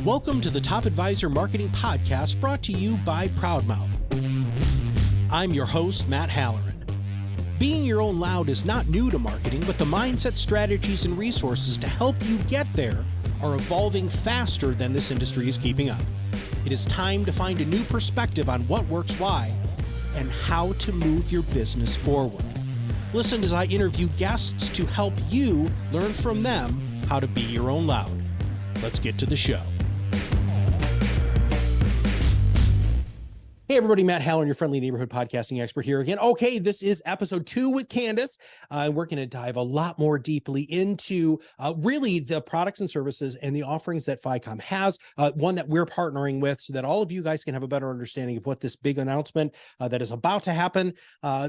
Welcome to the Top Advisor Marketing Podcast brought to you by ProudMouth. I'm your host, Matt Halloran. Being your own loud is not new to marketing, but the mindset, strategies, and resources to help you get there are evolving faster than this industry is keeping up. It is time to find a new perspective on what works why and how to move your business forward. Listen as I interview guests to help you learn from them how to be your own loud. Let's get to the show. Hey everybody, Matt Halloran, your friendly neighborhood podcasting expert here again. Okay, this is episode 2 with Candice. We're going to dive a lot more deeply into really the products and services and the offerings that FiComm has, one that we're partnering with so that all of you guys can have a better understanding of what this big announcement that is about to happen.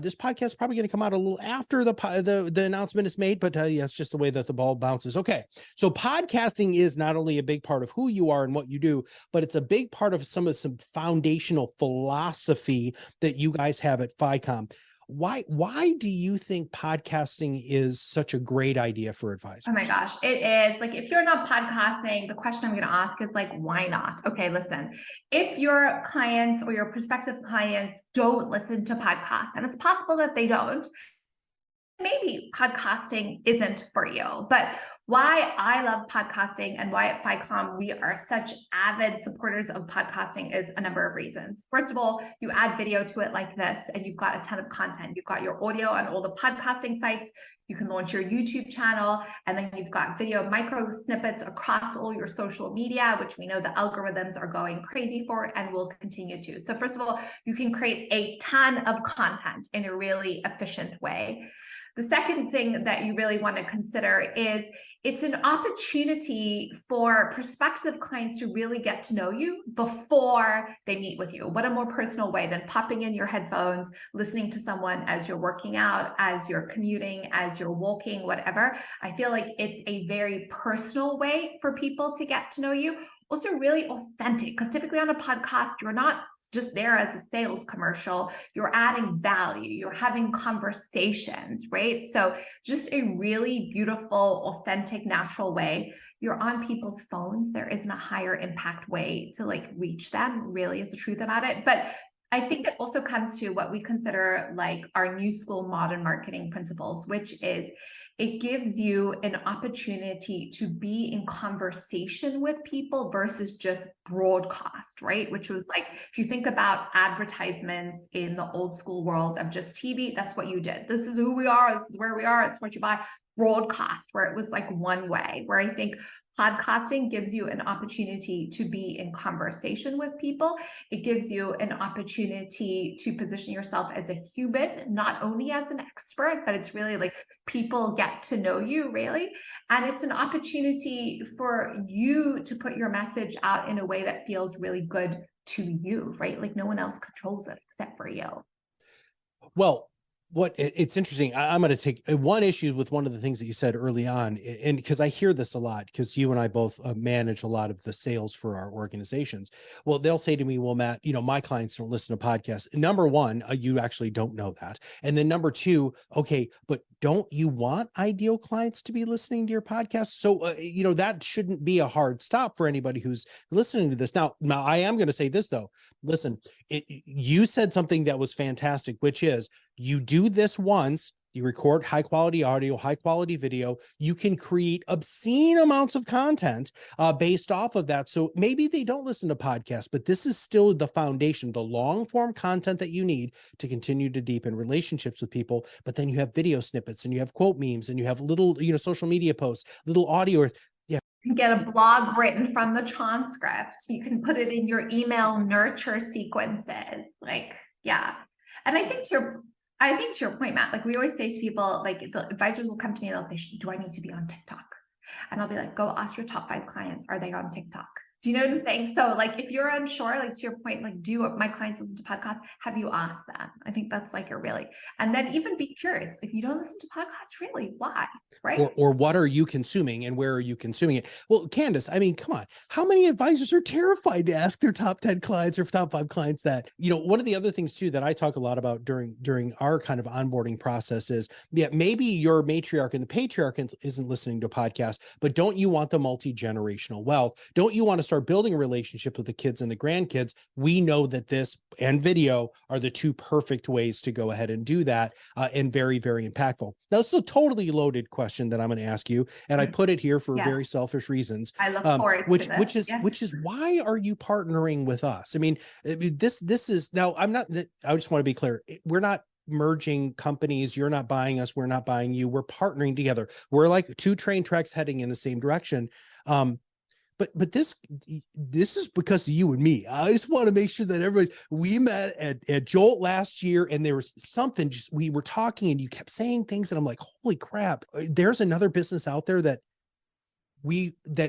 This podcast is probably going to come out a little after the announcement is made, but yeah, it's just the way that the ball bounces. Okay, so podcasting is not only a big part of who you are and what you do, but it's a big part of some foundational philosophy that you guys have at FiComm. Why do you think podcasting is such a great idea for advisors? Oh my gosh, it is. Like, if you're not podcasting, the question I'm going to ask is like, why not? Okay, listen, if your clients or your prospective clients don't listen to podcasts, and it's possible that they don't, maybe podcasting isn't for you. But why I love podcasting and why at FiComm we are such avid supporters of podcasting is a number of reasons. First of all, you add video to it like this, and you've got a ton of content. You've got your audio on all the podcasting sites. You can launch your YouTube channel, and then you've got video micro snippets across all your social media, which we know the algorithms are going crazy for and will continue to. So first of all, you can create a ton of content in a really efficient way. The second thing that you really want to consider is it's an opportunity for prospective clients to really get to know you before they meet with you. What a more personal way than popping in your headphones, listening to someone as you're working out, as you're commuting, as you're walking, whatever. I feel like it's a very personal way for people to get to know you. Also really authentic, because typically on a podcast, you're not just there as a sales commercial, you're adding value, you're having conversations, right? So just a really beautiful, authentic, natural way. You're on people's phones. There isn't a higher impact way to like reach them, really is the truth about it. But I think it also comes to what we consider like our new school modern marketing principles, which is it gives you an opportunity to be in conversation with people versus just broadcast, right? Which was like, if you think about advertisements in the old school world of just TV, that's what you did. This is who we are. This is where we are. It's what you buy. Broadcast, where it was like one way, where I think podcasting gives you an opportunity to be in conversation with people. It gives you an opportunity to position yourself as a human, not only as an expert, but it's really like people get to know you, really. And it's an opportunity for you to put your message out in a way that feels really good to you, right? Like no one else controls it except for you. Well, it's interesting. I'm going to take one issue with one of the things that you said early on, and because I hear this a lot, because you and I both manage a lot of the sales for our organizations. Well, they'll say to me, well, Matt, my clients don't listen to podcasts. Number one, you actually don't know that. And then number two, okay, but don't you want ideal clients to be listening to your podcast? So, that shouldn't be a hard stop for anybody who's listening to this. Now I am going to say this though. Listen, you said something that was fantastic, which is you do this once, you record high quality audio, high quality video, you can create obscene amounts of content based off of that. So maybe they don't listen to podcasts, but this is still the foundation, the long form content that you need to continue to deepen relationships with people. But then you have video snippets and you have quote memes and you have little, social media posts, little audio. Yeah. You can get a blog written from the transcript. You can put it in your email nurture sequences. Yeah. And I think to your point, Matt, like we always say to people, like the advisors will come to me and they'll say, do I need to be on TikTok? And I'll be like, go ask your top 5 clients. Are they on TikTok? Do you know what I'm saying? So like, if you're unsure, like to your point, like do my clients listen to podcasts? Have you asked them? I think that's like and then even be curious. If you don't listen to podcasts, really, why? Right. Or what are you consuming and where are you consuming it? Well, Candice, I mean, come on. How many advisors are terrified to ask their top 10 clients or top 5 clients that, one of the other things too, that I talk a lot about during our kind of onboarding process is, maybe your matriarch and the patriarch isn't listening to podcasts, but don't you want the multi-generational wealth? Don't you want to start start building a relationship with the kids and the grandkids, we know that this and video are the two perfect ways to go ahead and do that, and very, very impactful. Now, this is a totally loaded question that I'm going to ask you, and I put it here for very selfish reasons. I look forward to this. Which is why are you partnering with us? I mean, this is now. I just want to be clear. We're not merging companies. You're not buying us. We're not buying you. We're partnering together. We're like two train tracks heading in the same direction. But this is because of you and me. I just want to make sure that we met at Jolt last year, and there was something, just we were talking and you kept saying things and I'm like, holy crap, there's another business out there that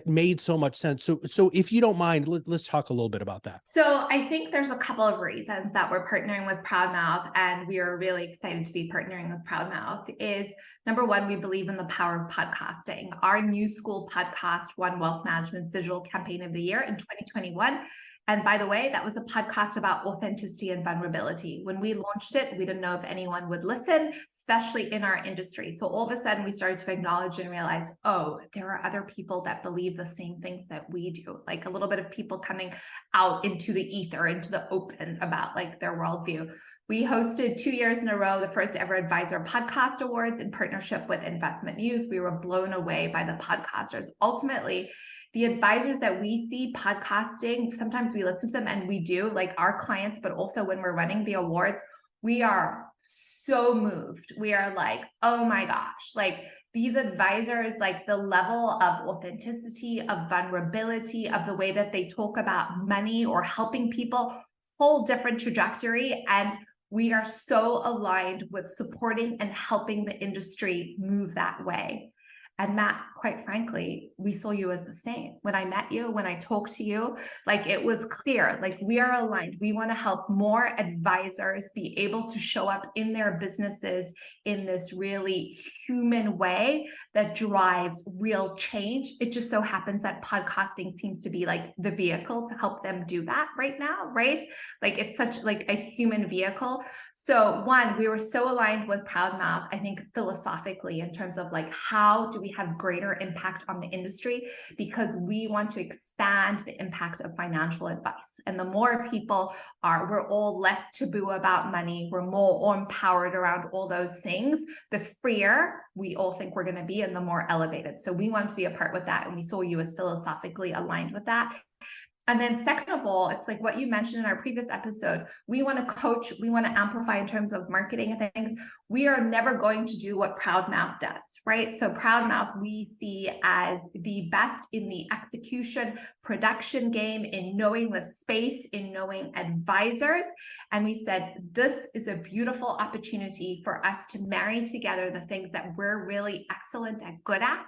made so much sense. So if you don't mind, let's talk a little bit about that. So I think there's a couple of reasons that we're partnering with ProudMouth, and we are really excited to be partnering with ProudMouth. Is number one, we believe in the power of podcasting. Our new school podcast won Wealth Management's Digital Campaign of the Year in 2021. And by the way, that was a podcast about authenticity and vulnerability. When we launched it, we didn't know if anyone would listen, especially in our industry. So all of a sudden we started to acknowledge and realize, oh, there are other people that believe the same things that we do. Like a little bit of people coming out into the ether, into the open about like their worldview. We hosted 2 years in a row the first ever Advisor Podcast Awards in partnership with Investment News. We were blown away by the podcasters. Ultimately, the advisors that we see podcasting, sometimes we listen to them and we do, like our clients, but also when we're running the awards, we are so moved. We are like, oh my gosh, like these advisors, like the level of authenticity, of vulnerability, of the way that they talk about money or helping people, whole different trajectory. And we are so aligned with supporting and helping the industry move that way. And Matt, quite frankly, we saw you as the same. When I met you, when I talked to you, like it was clear, like we are aligned. We want to help more advisors be able to show up in their businesses in this really human way that drives real change. It just so happens that podcasting seems to be like the vehicle to help them do that right now, right? Like it's such like a human vehicle. So one, we were so aligned with ProudMouth, I think philosophically in terms of like, how do we have greater impact on the industry? Because we want to expand the impact of financial advice. And the more people we're all less taboo about money, we're more empowered around all those things, the freer we all think we're going to be and the more elevated. So we want to be a part with that. And we saw you as philosophically aligned with that. And then second of all, it's like what you mentioned in our previous episode, we want to coach, we want to amplify in terms of marketing and things. We are never going to do what ProudMouth does, right? So ProudMouth, we see as the best in the execution, production game, in knowing the space, in knowing advisors. And we said, this is a beautiful opportunity for us to marry together the things that we're really excellent and good at,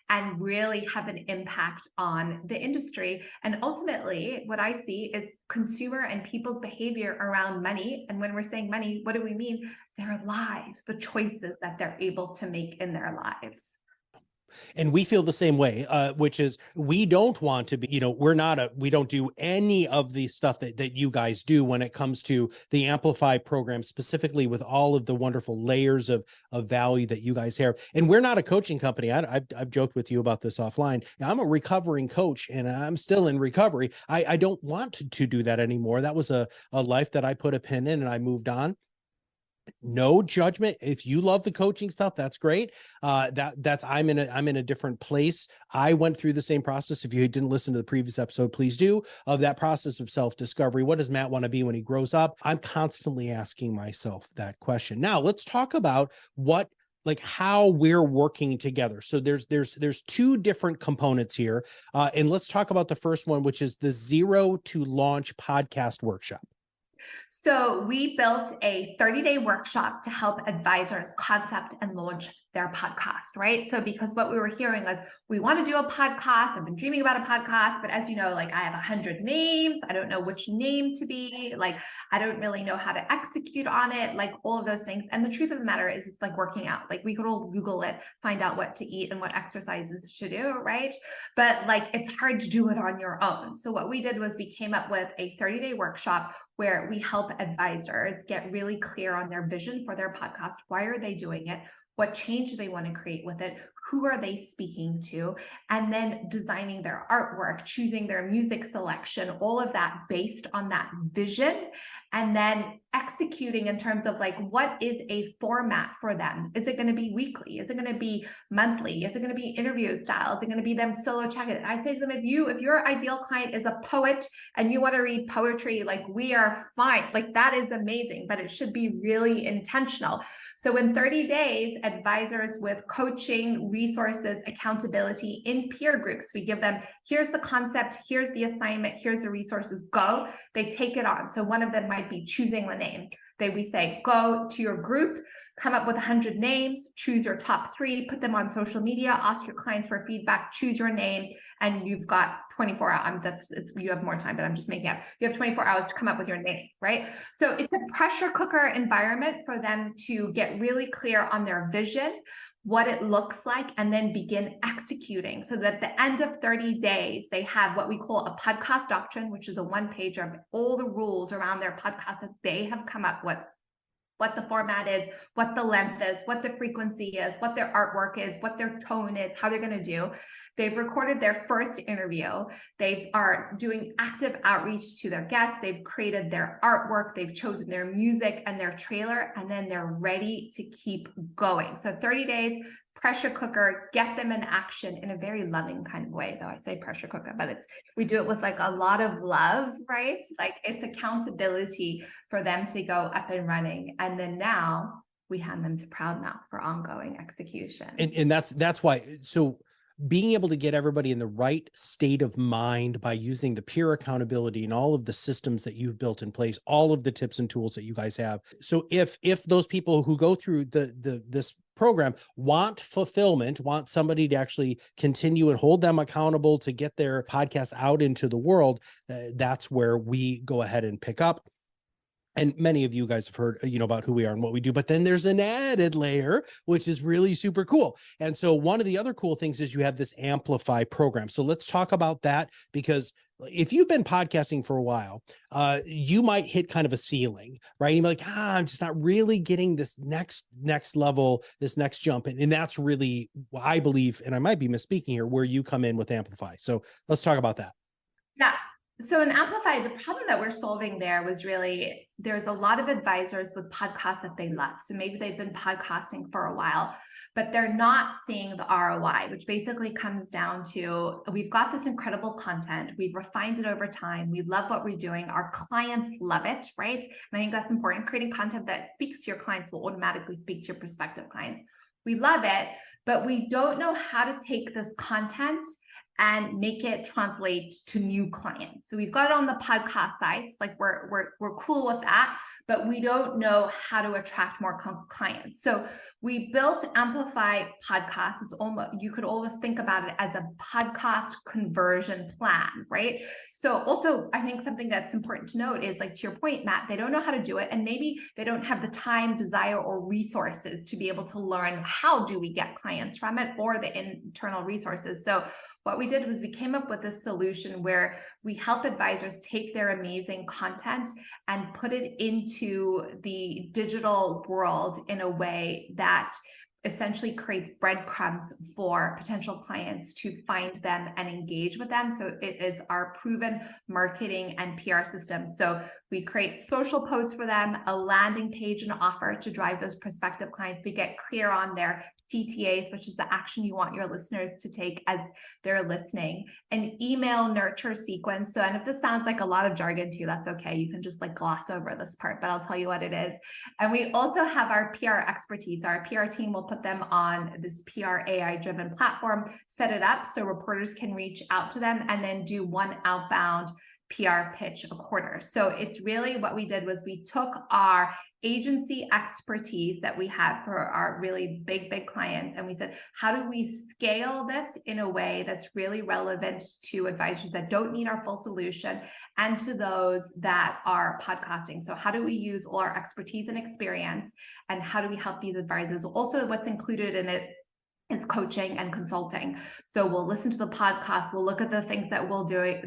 and really have an impact on the industry. And ultimately, what I see is consumer and people's behavior around money. And when we're saying money, what do we mean? Their lives, the choices that they're able to make in their lives. And we feel the same way, which is we don't want to be, we don't do any of the stuff that you guys do when it comes to the Amplify program, specifically with all of the wonderful layers of value that you guys have. And we're not a coaching company. I've joked with you about this offline. I'm a recovering coach and I'm still in recovery. I don't want to do that anymore. That was a life that I put a pin in and I moved on. No judgment. If you love the coaching stuff, that's great. I'm in a different place. I went through the same process. If you didn't listen to the previous episode, please do, of that process of self-discovery. What does Matt want to be when he grows up? I'm constantly asking myself that question. Now let's talk about how we're working together. So there's two different components here. And let's talk about the first one, which is the Zero to Launch podcast workshop. So we built a 30-day workshop to help advisors concept and launch their podcast, right? So because what we were hearing was, we want to do a podcast. I've been dreaming about a podcast, but as you know, like I have 100 names. I don't know which name to be, like, I don't really know how to execute on it, like all of those things. And the truth of the matter is it's like working out. Like we could all Google it, find out what to eat and what exercises to do, right? But like, it's hard to do it on your own. So what we did was we came up with a 30-day workshop where we help advisors get really clear on their vision for their podcast. Why are they doing it? What change do they want to create with it? who are they speaking to, and then designing their artwork, choosing their music selection, all of that based on that vision, and then executing in terms of like, what is a format for them? Is it going to be weekly? Is it going to be monthly? Is it going to be interview style? Is it going to be them solo check-in? I say to them, if your ideal client is a poet and you want to read poetry, like, we are fine. Like, that is amazing, but it should be really intentional. So in 30 days, advisors with coaching, resources, accountability in peer groups, we give them, here's the concept, here's the assignment, here's the resources, go. They take it on. So one of them might be choosing the name. We say, go to your group, come up with 100 names, choose your top 3, put them on social media, ask your clients for feedback, choose your name, and you've got 24 hours. You have more time, but I'm just making up. You have 24 hours to come up with your name, right? So it's a pressure cooker environment for them to get really clear on their vision, what it looks like, and then begin executing, so that at the end of 30 days, they have what we call a podcast doctrine, which is a 1-pager of all the rules around their podcast that they have come up with, what the format is, what the length is, what the frequency is, what their artwork is, what their tone is, how they're going to do. They've recorded their first interview. They are doing active outreach to their guests. They've created their artwork. They've chosen their music and their trailer, and then they're ready to keep going. So 30 days, pressure cooker, get them in action in a very loving kind of way, though I say pressure cooker, but we do it with like a lot of love, right? Like, it's accountability for them to go up and running. And then now we hand them to ProudMouth for ongoing execution. And that's why. So being able to get everybody in the right state of mind by using the peer accountability and all of the systems that you've built in place, all of the tips and tools that you guys have. So if those people who go through this program want fulfillment, want somebody to actually continue and hold them accountable to get their podcast out into the world, that's where we go ahead and pick up. And many of you guys have heard, about who we are and what we do, but then there's an added layer, which is really super cool. And so one of the other cool things is you have this Amplify program. So let's talk about that, because if you've been podcasting for a while, you might hit kind of a ceiling, right? You're like, I'm just not really getting this next level, this next jump. And that's really, I believe, and I might be misspeaking here, where you come in with Amplify. So let's talk about that. Yeah. So in Amplify, the problem that we're solving there was really, there's a lot of advisors with podcasts that they love. So maybe they've been podcasting for a while, but they're not seeing the ROI, which basically comes down to, we've got this incredible content. We've refined it over time. We love what we're doing. Our clients love it, right? And I think that's important. Creating content that speaks to your clients will automatically speak to your prospective clients. We love it, but we don't know how to take this content and make it translate to new clients. So we've got it on the podcast sites, like we're cool with that, but we don't know how to attract more clients. So we built Amplify Podcasts. It's almost, you could always think about it as a podcast conversion plan, right? So also, I think something that's important to note is, like, to your point, Matt, they don't know how to do it, and maybe they don't have the time, desire, or resources to be able to learn how do we get clients from it, or the internal resources. So what we did was we came up with a solution where we help advisors take their amazing content and put it into the digital world in a way that essentially creates breadcrumbs for potential clients to find them and engage with them. So it is our proven marketing and PR system. So we create social posts for them, a landing page and offer to drive those prospective clients. We get clear on their CTAs, which is the action you want your listeners to take as they're listening, an email nurture sequence. So, and if this sounds like a lot of jargon to you, that's okay. You can just like gloss over this part, but I'll tell you what it is. And we also have our PR expertise. Our PR team will put them on this PR AI driven platform, set it up so reporters can reach out to them and then do one outbound PR pitch a quarter. So it's really, what we did was we took our agency expertise that we have for our really big clients, and we said, how do we scale this in a way that's really relevant to advisors that don't need our full solution and to those that are podcasting? So how do we use all our expertise and experience, and how do we help these advisors? Also, what's included in it It's coaching and consulting. So we'll listen to the podcast, we'll look at the things that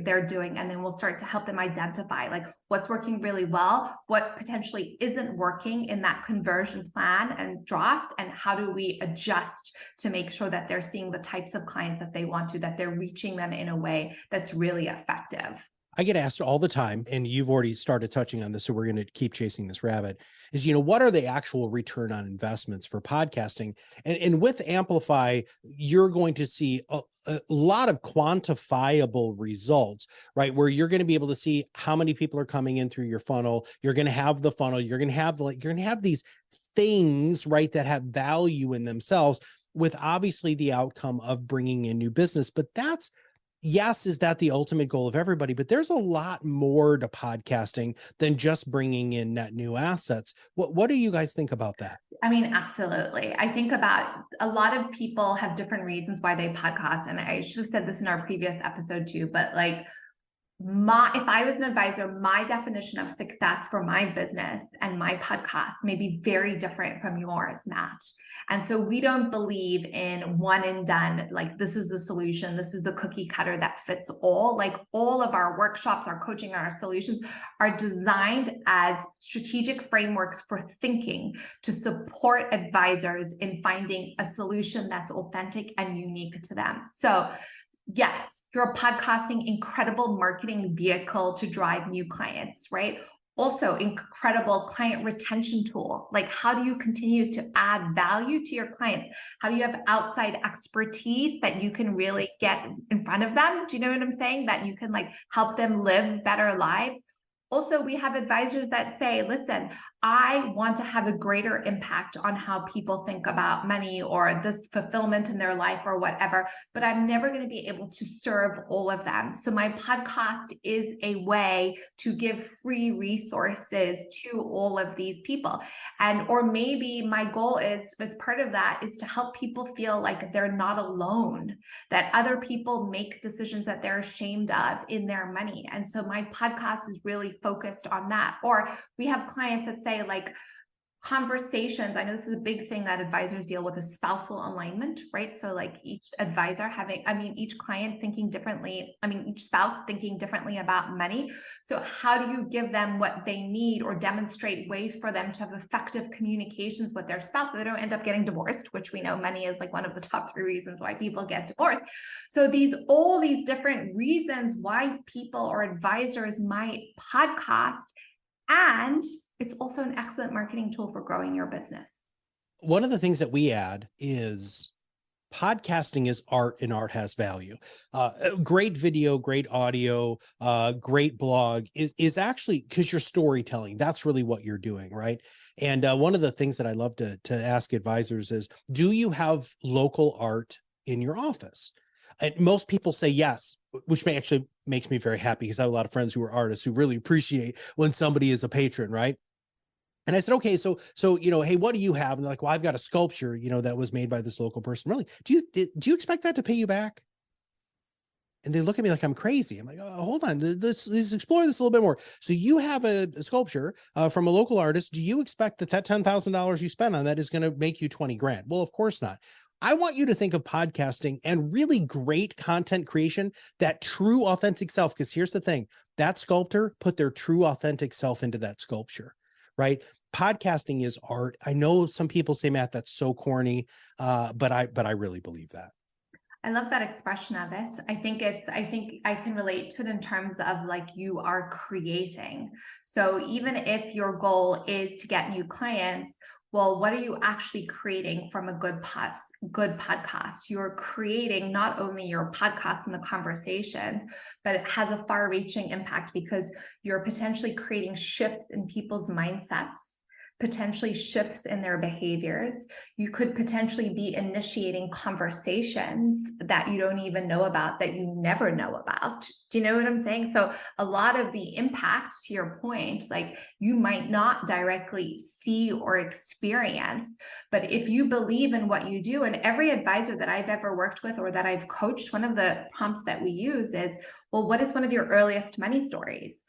they're doing, and then we'll start to help them identify like what's working really well, what potentially isn't working in that conversion plan and draft, and how do we adjust to make sure that they're seeing the types of clients that they want to, that they're reaching them in a way that's really effective. I get asked all the time, and you've already started touching on this, so we're going to keep chasing this rabbit, is, what are the actual return on investments for podcasting? And with Amplify, you're going to see a lot of quantifiable results, right? Where you're going to be able to see how many people are coming in through your funnel. You're going to have the funnel. You're going to have these things, right, that have value in themselves, with obviously the outcome of bringing in new business. But yes, is that the ultimate goal of everybody? But there's a lot more to podcasting than just bringing in net new assets. What do you guys think about that? I mean, absolutely. I think about a lot of people have different reasons why they podcast. And I should have said this in our previous episode too, but like, if I was an advisor, my definition of success for my business and my podcast may be very different from yours, Matt. And so we don't believe in one and done, like this is the solution, this is the cookie cutter that fits all. Like all of our workshops, our coaching, our solutions are designed as strategic frameworks for thinking to support advisors in finding a solution that's authentic and unique to them. So yes, you're a podcasting incredible marketing vehicle to drive new clients, right? Also, incredible client retention tool. Like, how do you continue to add value to your clients? How do you have outside expertise that you can really get in front of them? Do you know what I'm saying? That you can like help them live better lives. Also, we have advisors that say, listen, I want to have a greater impact on how people think about money or this fulfillment in their life or whatever, but I'm never going to be able to serve all of them. So my podcast is a way to give free resources to all of these people. Or maybe my goal is, as part of that, is to help people feel like they're not alone, that other people make decisions that they're ashamed of in their money. And so my podcast is really focused on that. Or we have clients that say like conversations. I know this is a big thing that advisors deal with, is spousal alignment, right? So like each advisor each client thinking differently, each spouse thinking differently about money. So how do you give them what they need or demonstrate ways for them to have effective communications with their spouse so they don't end up getting divorced, which we know money is like one of the top 3 reasons why people get divorced. So all these different reasons why people or advisors might podcast, and it's also an excellent marketing tool for growing your business. One of the things that we add is podcasting is art, and art has value. Great video, great audio, great blog is actually, because you're storytelling. That's really what you're doing, right? And one of the things that I love to ask advisors is, do you have local art in your office? And most people say yes, which makes me very happy, because I have a lot of friends who are artists who really appreciate when somebody is a patron, right? And I said, okay, so hey, what do you have? And they're like, well, I've got a sculpture, that was made by this local person. Really? Do you expect that to pay you back? And they look at me like I'm crazy. I'm like, oh, hold on, let's explore this a little bit more. So you have a sculpture from a local artist. Do you expect that $10,000 you spent on that is going to make you 20 grand? Well, of course not. I want you to think of podcasting and really great content creation, that true authentic self. Because here's the thing, that sculptor put their true authentic self into that sculpture, right? Podcasting is art. I know some people say, Matt, that's so corny, but I really believe that. I love that expression of it. I think I can relate to it in terms of like, you are creating. So even if your goal is to get new clients, well, what are you actually creating from a good podcast? You're creating not only your podcast and the conversations, but it has a far-reaching impact, because you're potentially creating shifts in people's mindsets, potentially shifts in their behaviors. You could potentially be initiating conversations that you don't even know about, that you never know about. Do you know what I'm saying? So a lot of the impact, to your point, like you might not directly see or experience, but if you believe in what you do, and every advisor that I've ever worked with or that I've coached, one of the prompts that we use is, well, what is one of your earliest money stories?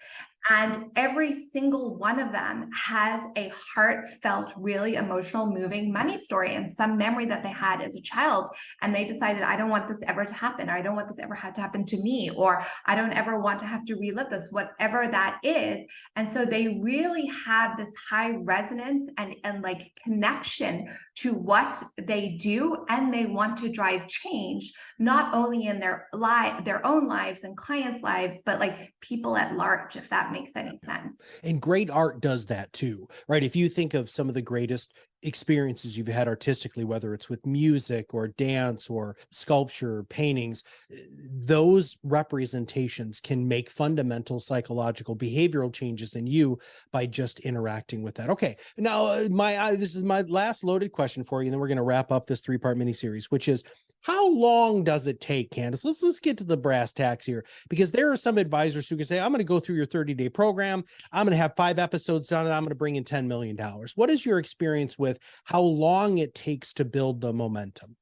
And every single one of them has a heartfelt, really emotional, moving money story and some memory that they had as a child. And they decided, I don't want this ever to happen. Or I don't want this ever to happen to me. Or I don't ever want to have to relive this, whatever that is. And so they really have this high resonance and like connection to what they do. And they want to drive change, not only in their own lives and clients' lives, but like people at large, if that makes any sense. And great art does that too, right? If you think of some of the greatest experiences you've had artistically, whether it's with music or dance or sculpture, paintings, those representations can make fundamental psychological behavioral changes in you by just interacting with that. Okay, now this is my last loaded question for you, and then we're going to wrap up this 3-part miniseries, which is, how long does it take, Candice? Let's get to the brass tacks here, because there are some advisors who can say, I'm going to go through your 30-day program. I'm going to have 5 episodes done, and I'm going to bring in $10 million. What is your experience with how long it takes to build the momentum?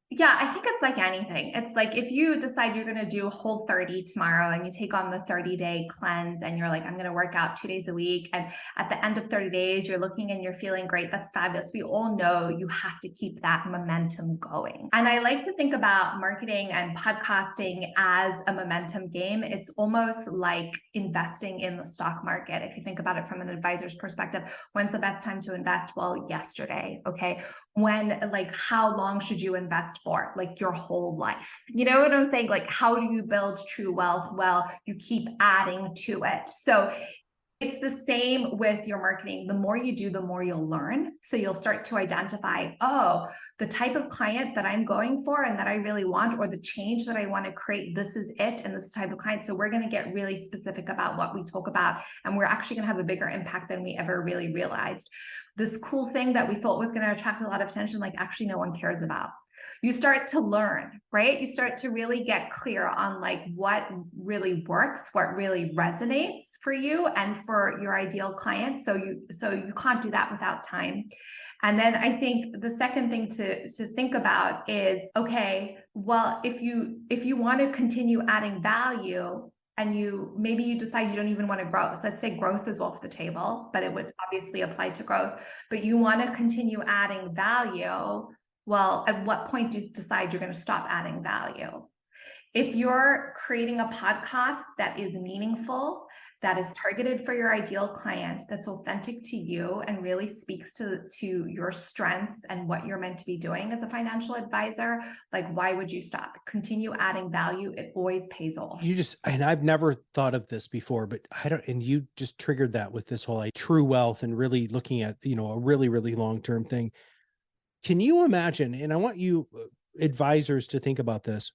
Yeah, I think it's like anything. It's like if you decide you're going to do Whole 30 tomorrow and you take on the 30-day cleanse and you're like, I'm going to work out 2 days a week. And at the end of 30 days, you're looking and you're feeling great. That's fabulous. We all know you have to keep that momentum going. And I like to think about marketing and podcasting as a momentum game. It's almost like investing in the stock market. If you think about it from an advisor's perspective, when's the best time to invest? Well, yesterday. Okay. When, like, how long should you invest for? Like your whole life. You know what I'm saying? Like, how do you build true wealth? Well, you keep adding to it. So it's the same with your marketing. The more you do, the more you'll learn. So you'll start to identify, oh, the type of client that I'm going for and that I really want, or the change that I want to create, this is it, and this type of client. So we're going to get really specific about what we talk about, and we're actually going to have a bigger impact than we ever really realized. This cool thing that we thought was going to attract a lot of attention, like actually no one cares about. You start to learn, right? You start to really get clear on like what really works, what really resonates for you and for your ideal client. So you can't do that without time. And then I think the second thing to think about is, okay, well, if you want to continue adding value, and maybe you decide you don't even want to grow. So let's say growth is off the table, but it would obviously apply to growth, but you want to continue adding value. Well, at what point do you decide you're going to stop adding value? If you're creating a podcast that is meaningful, that is targeted for your ideal client, that's authentic to you and really speaks to your strengths and what you're meant to be doing as a financial advisor, like, why would you stop? Continue adding value. It always pays off. And I've never thought of this before, but and you just triggered that with this whole true wealth and really looking at, a really, really long-term thing. Can you imagine, and I want you advisors to think about this.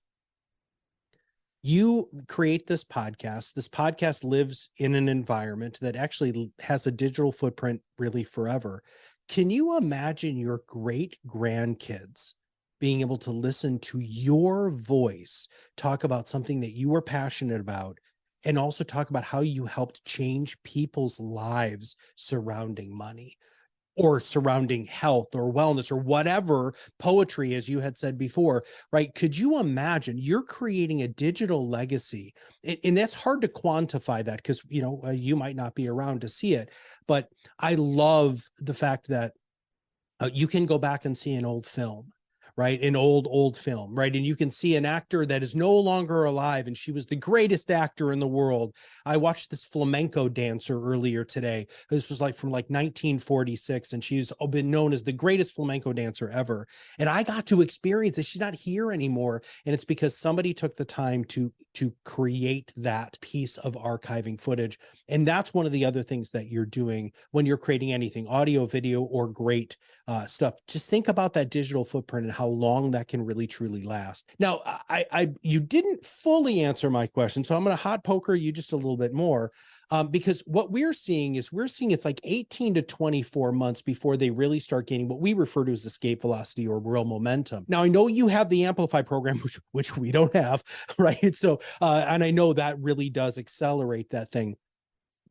You create this podcast. This podcast lives in an environment that actually has a digital footprint really forever. Can you imagine your great grandkids being able to listen to your voice, talk about something that you were passionate about, and also talk about how you helped change people's lives surrounding money, or surrounding health or wellness or whatever, poetry, as you had said before, right? Could you imagine you're creating a digital legacy? And that's hard to quantify that because, you might not be around to see it. But I love the fact that you can go back and see an old film, right? An old film, right? And you can see an actor that is no longer alive, and she was the greatest actor in the world. I watched this flamenco dancer earlier today. This was from 1946, and she's been known as the greatest flamenco dancer ever. And I got to experience it. She's not here anymore. And it's because somebody took the time to create that piece of archiving footage. And that's one of the other things that you're doing when you're creating anything, audio, video, or great stuff. Just think about that digital footprint and how long that can really truly last. Now, you didn't fully answer my question, so I'm going to hot poker you just a little bit more, because what we're seeing it's like 18 to 24 months before they really start gaining what we refer to as escape velocity or real momentum. Now, I know you have the Amplify program, which we don't have, right? So, and I know that really does accelerate that thing.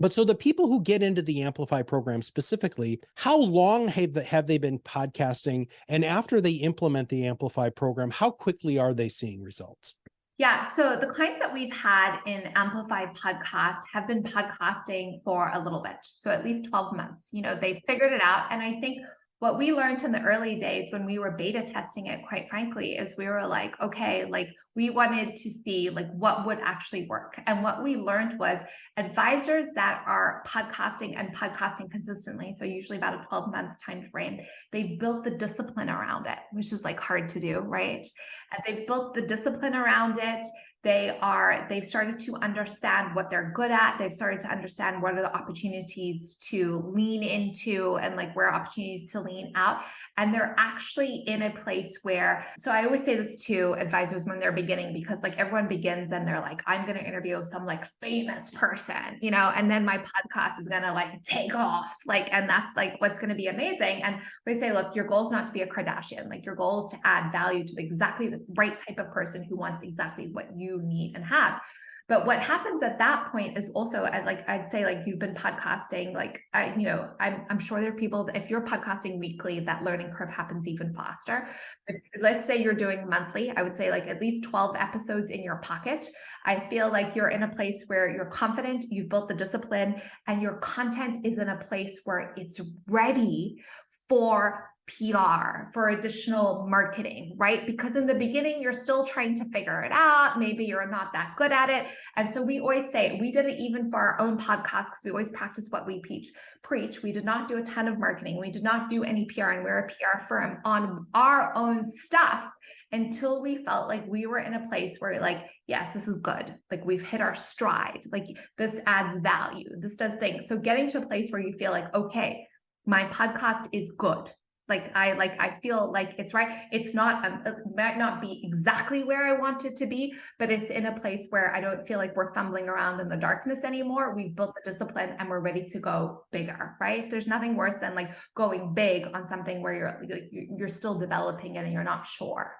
But so the people who get into the Amplify program specifically, how long have they been podcasting? And after they implement the Amplify program, how quickly are they seeing results? Yeah. So the clients that we've had in Amplified Podcast have been podcasting for a little bit. So at least 12 months, they figured it out. And I think what we learned in the early days when we were beta testing it, quite frankly, is we were like, okay, like we wanted to see like what would actually work. And what we learned was advisors that are podcasting and podcasting consistently, so usually about a 12-month time frame, they've built the discipline around it, which is like hard to do, right? And they've built the discipline around it. They've started to understand what they're good at. They've started to understand what are the opportunities to lean into and like where opportunities to lean out. And they're actually in a place where, so I always say this to advisors when they're beginning, because like everyone begins and they're like, I'm going to interview some like famous person, and then my podcast is going to like take off. Like, and that's like, what's going to be amazing. And we say, look, your goal is not to be a Kardashian. Like your goal is to add value to exactly the right type of person who wants exactly what you need and have. But what happens at that point is also, I'd say like you've been podcasting, like I'm sure there are people that if you're podcasting weekly, that learning curve happens even faster. But let's say you're doing monthly, I would say like at least 12 episodes in your pocket. I feel like you're in a place where you're confident, you've built the discipline, and your content is in a place where it's ready for PR, for additional marketing, right? Because in the beginning, you're still trying to figure it out. Maybe you're not that good at it. And so we always say, we did it even for our own podcast, because we always practice what we preach. We did not do a ton of marketing. We did not do any PR, and we're a PR firm on our own stuff until we felt like we were in a place where like, yes, this is good. Like we've hit our stride. Like this adds value. This does things. So getting to a place where you feel like, okay, my podcast is good. I feel like it's right. It's not, it might not be exactly where I want it to be, but it's in a place where I don't feel like we're fumbling around in the darkness anymore. We've built the discipline and we're ready to go bigger, right? There's nothing worse than like going big on something where you're still developing it and you're not sure.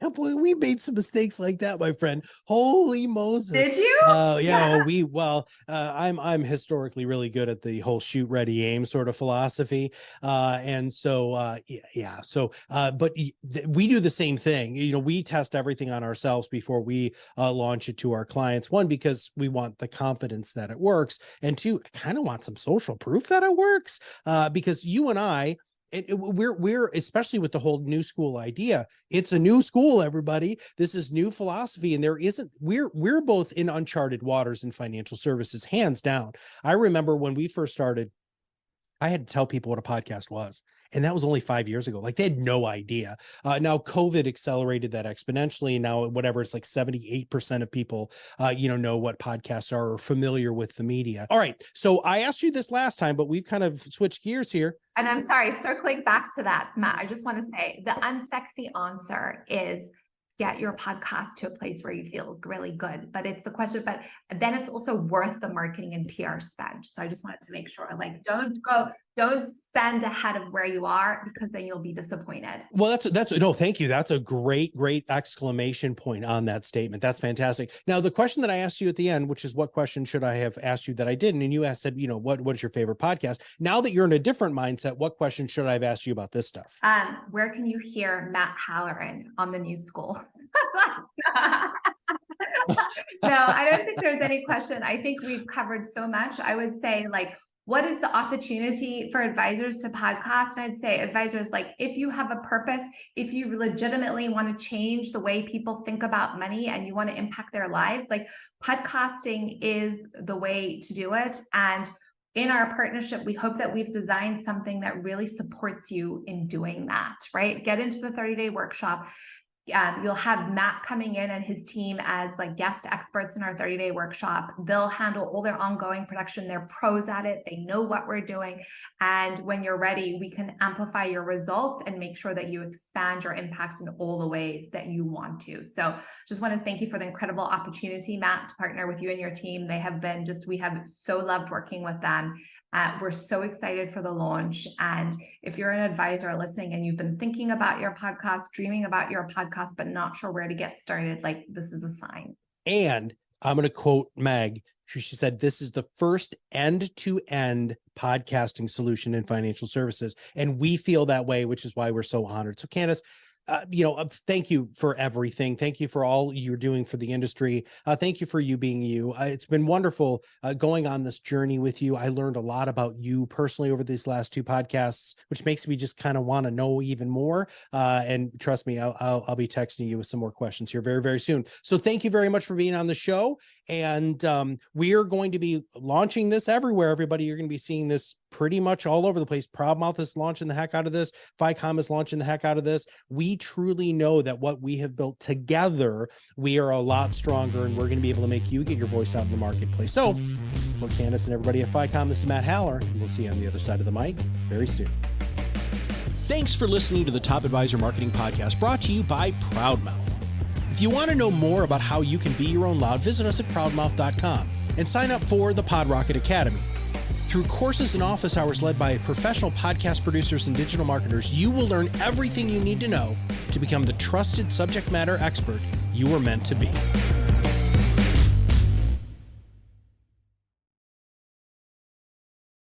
Yeah, boy, we made some mistakes like that, my friend. Holy Moses. Did you? I'm historically really good at the whole shoot, ready, aim sort of philosophy. But we do the same thing. We test everything on ourselves before we launch it to our clients. One, because we want the confidence that it works. And two, I kind of want some social proof that it works. Because you and I, we're especially with the whole new school idea. It's a new school, everybody. This is new philosophy, and we're both in uncharted waters in financial services, hands down. I remember when we first started, I had to tell people what a podcast was. And that was only 5 years ago. Like they had no idea. Now COVID accelerated that exponentially. Now, whatever, it's like 78% of people, know what podcasts are or familiar with the media. All right. So I asked you this last time, but we've kind of switched gears here. And I'm sorry, circling back to that, Matt, I just want to say the unsexy answer is get your podcast to a place where you feel really good. But it's the question, but then it's also worth the marketing and PR spend. So I just wanted to make sure, like, don't spend ahead of where you are, because then you'll be disappointed. Well, no, thank you. That's a great exclamation point on that statement. That's fantastic. Now, the question that I asked you at the end, which is what question should I have asked you that I didn't? And you said, what is your favorite podcast? Now that you're in a different mindset, what question should I have asked you about this stuff? Where can you hear Matt Halloran on the new school? No, I don't think there's any question. I think we've covered so much. I would say, like, what is the opportunity for advisors to podcast? And I'd say advisors, like, if you have a purpose, if you legitimately want to change the way people think about money and you want to impact their lives, like, podcasting is the way to do it. And in our partnership, we hope that we've designed something that really supports you in doing that, right? Get into the 30-day workshop. You'll have Matt coming in and his team as like guest experts in our 30-day workshop. They'll handle all their ongoing production. They're pros at it. They know what we're doing. And when you're ready, we can amplify your results and make sure that you expand your impact in all the ways that you want to. So just want to thank you for the incredible opportunity, Matt, to partner with you and your team. They have been we have so loved working with them. We're so excited for the launch. And if you're an advisor listening and you've been thinking about your podcast, dreaming about your podcast, but not sure where to get started, like, this is a sign. And I'm going to quote Meg. She said, this is the first end-to-end podcasting solution in financial services. And we feel that way, which is why we're so honored. So Candice, Thank you for everything. Thank you for all you're doing for the industry. Thank you for you being you. It's been wonderful going on this journey with you. I learned a lot about you personally over these last 2 podcasts, which makes me just kind of want to know even more. And trust me, I'll be texting you with some more questions here very, very soon. So thank you very much for being on the show. And we are going to be launching this everywhere. Everybody, you're going to be seeing this pretty much all over the place. ProudMouth is launching the heck out of this. FiComm is launching the heck out of this. We truly know that what we have built together, we are a lot stronger, and we're going to be able to make you get your voice out in the marketplace. So for Candice and everybody at FiComm, this is Matt Halloran, and we'll see you on the other side of the mic very soon. Thanks for listening to the Top Advisor Marketing Podcast, brought to you by ProudMouth. If you want to know more about how you can be your own loud, visit us at ProudMouth.com and sign up for the PodRocket Academy. Through courses and office hours led by professional podcast producers and digital marketers, you will learn everything you need to know to become the trusted subject matter expert you were meant to be.